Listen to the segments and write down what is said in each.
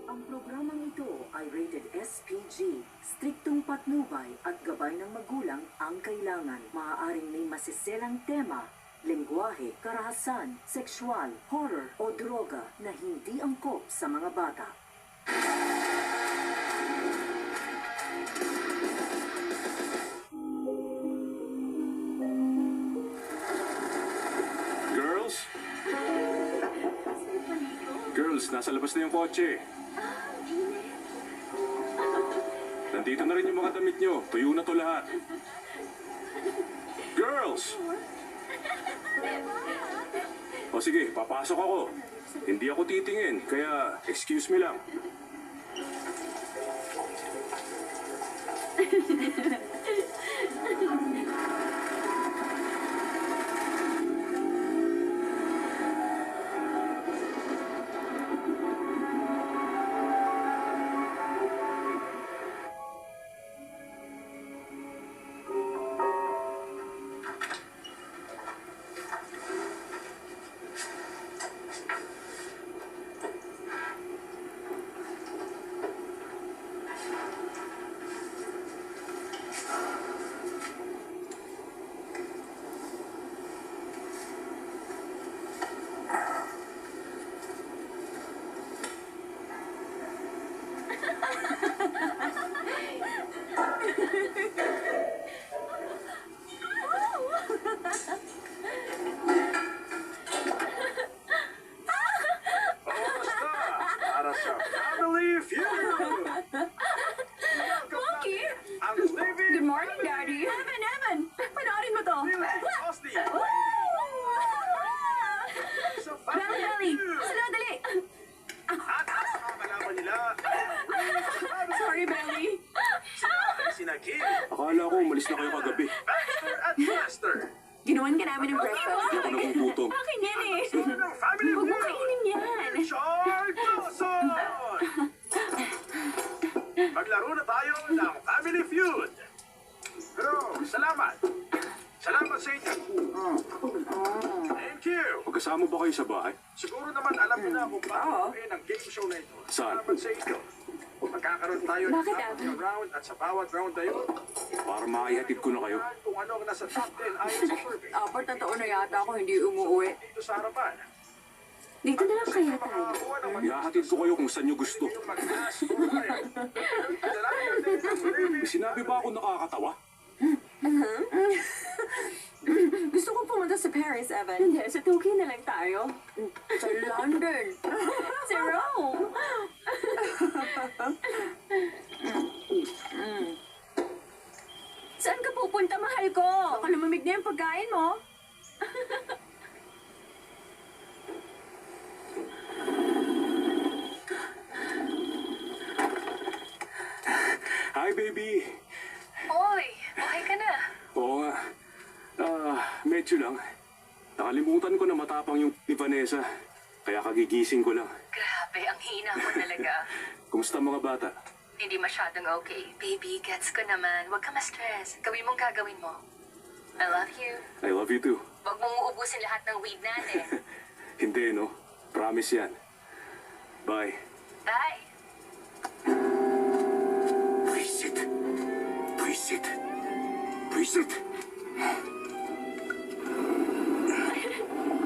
Ang programang ito ay rated SPG. Striktong patnubay at gabay ng magulang ang kailangan. Maaaring may masiselang tema, lengguwahe, karahasan, sexual, horror o droga na hindi angkop sa mga bata. Girls? Girls, nasa labas na yung kotse. Nandito na rin yung mga damit nyo. Tuyo na to lahat. Girls! O sige, papasok ako. Hindi ako titingin, kaya excuse me lang. Para sa Family Feud! Monkey! Ang living... Good morning, Daddy! Evan! Panoorin mo to! Austin! Sa Belly! Family Feud! Sala, dali! At ang kalaban nila... Sorry, Belly! Sina Kim, akala ko umalis na kayo kagabi. Baxter at Master. Ginawan ka namin ng breakfast. Hindi ako nagugutom. Akin yan eh! Ng Family Huwag mo Feud! kainin yan! Richard Dawson! Maglaro na tayo ng Family Feud. Pero, salamat. Salamat sa inyo. Thank you. Magkasama ba kayo sa bahay? Siguro naman alam mo na kung paano gawin ang game show na ito. Saan? Salamat sa inyo. Magkakaroon tayo ng Bakit, apat Abby? na round at sa bawat round na yun, Para maihatid ko na kayo. kung ano ang nasa top 10 ayon sa survey. Apat na taon na yata ako hindi umuwi. Dito sa harapan. Dito na lang kaya tayo. Makakuha ng Ihahatid ko kayo kung saan nyo gusto. yung mag-ask for kayo. Dalangin natin ang living... Sinabi ba ako nakakatawa? Gusto ko pumunta sa Paris, Evan. Hindi, sa Tokyo na lang tayo. Sa London. Sa Rome. Saan ka pupunta, mahal ko? Baka lumamig na yung pagkain mo. Hi, baby! Oy, okay ka na. Oo nga. Medyo lang. Nakalimutan ko na matapang yung ni Vanessa. Kaya kagigising ko lang. Grabe, ang hina mo talaga. Kumusta mga bata? Hindi masyadong okay. Baby, gets ko naman. Huwag ka ma-stress. Gawin mong gagawin mo. I love you. I love you too. Huwag mong uubusin lahat ng weed natin. Hindi, no? Promise yan. Bye. Bye. Visit. Visit. Visit.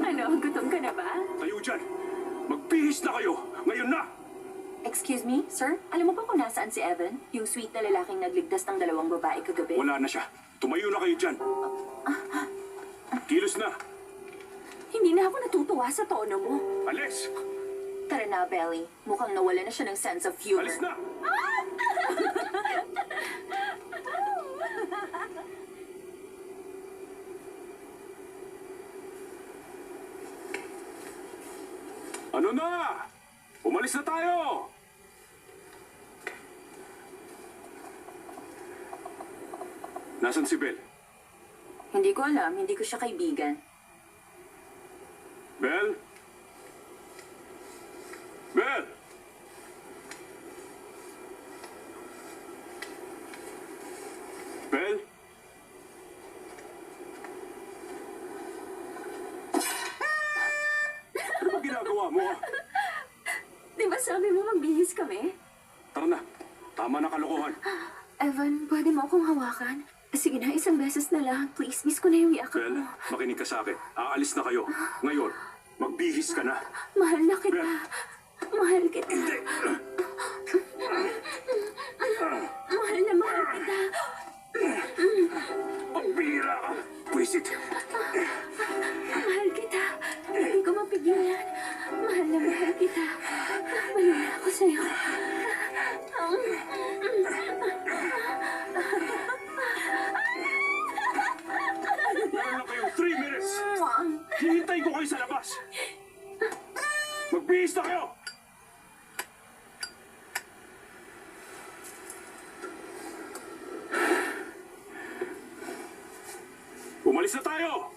Ano, gutom ka na ba? Tayo dyan! Magbihis na kayo! Ngayon na! Excuse me, sir? Alam mo ba kung nasaan si Evan? Yung sweet na lalaking nagligtas ng dalawang babae kagabi? Wala na siya. Tumayo na kayo dyan. Kilos na. Hindi na ako natutuwa sa tono mo. Alis! Tara na, Belly. Mukhang nawala na siya ng sense of humor. Alis na! Ano na? Umalis na tayo! Nasaan si Belle? Hindi ko alam. Hindi ko siya kaibigan. Belle? Belle! Belle? Ano ba ginagawa mo? Di ba sabi mo bihis kami? Tara na. Tama na kalokohan. Evan, pwede mo akong hawakan? Sige na, isang beses na lang. Please, miss ko na yung yakap Bel, mo. makinig ka sa akin. Aalis na kayo. Ngayon, magbihis ka na. Mahal na kita. Bel. Mahal kita. Hindi. Mahal na mahal kita. Pagbira ka. Wisit. Mahal kita. Hindi ko mapigilan. Mahal na mahal kita. Balik na ako sa'yo. Meron lang kayong 3 minutes. Hihintay ko kayo sa labas. Magbihis na kayo. Umalis na tayo.